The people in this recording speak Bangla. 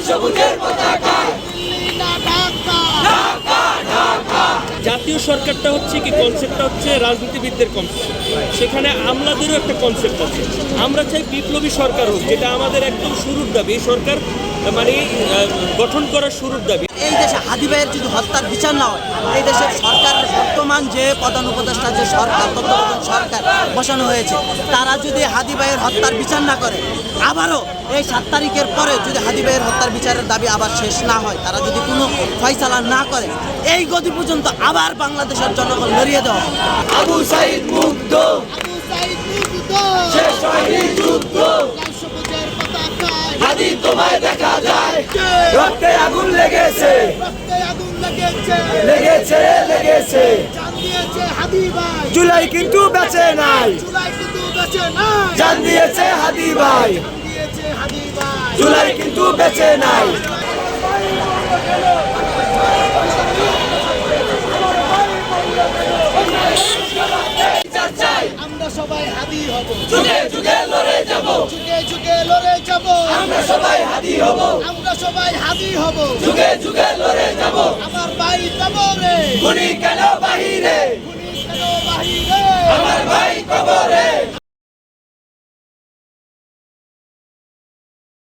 সবুজের পতাকায়। জাতীয় সরকারটা হচ্ছে কি কনসেপ্টটা হচ্ছে রাজনীতিবিদদের কনসেপ্ট, সেখানে আমলাদেরও একটা কনসেপ্ট আছে। আমরা চাই বিপ্লবী সরকার হোক, যেটা আমাদের একদম শুরুর দাবি। এই সরকার মানে গঠন করার শুরুর দাবি। এই দেশে হাদি ভাইয়ের যদি হত্যার বিচার না হয়, এই দেশের সরকারের বর্তমান যে প্রধান উপদেষ্টা যে সরকার তত্ত্বাবধায়ক সরকার বসানো হয়েছে, তারা যদি হাদি ভাইয়ের হত্যার বিচার না করে, আবারও এই 7 তারিখের পরে যদি হাদি ভাইয়ের হত্যার বিচারের দাবি আবার শেষ না হয়, তারা যদি কোনো ফয়সালা না করে, এই গতি পর্যন্ত আবার বাংলাদেশের জনগণ লড়িয়ে দেওয়া হবে। আবু সাঈদ মুগ্ধ, শেষ হয়নি যুদ্ধ, হাদি তোমায় দেখা যায়। রক্তে আগুন লেগেছে, লেগেছে লেগেছে। জুলাই কিন্তু বেঁচে নাই, জান দিয়েছে হাদি ভাই। জুলাই কিন্তু বেঁচে নাই। আমরা সবাই হাদি হব, যুগে যুগে লড়ে যাব, যুগে যুগে লড়ে যাব। আমরা সবাই হাদি হব, আমরা সবাই হাদি হব, যুগে যুগে লড়ে যাব। আমার ভাই কবরে, খুনি কেন বাহিরে, পুলিশ কেন বাহিরে, আমার ভাই কবরে।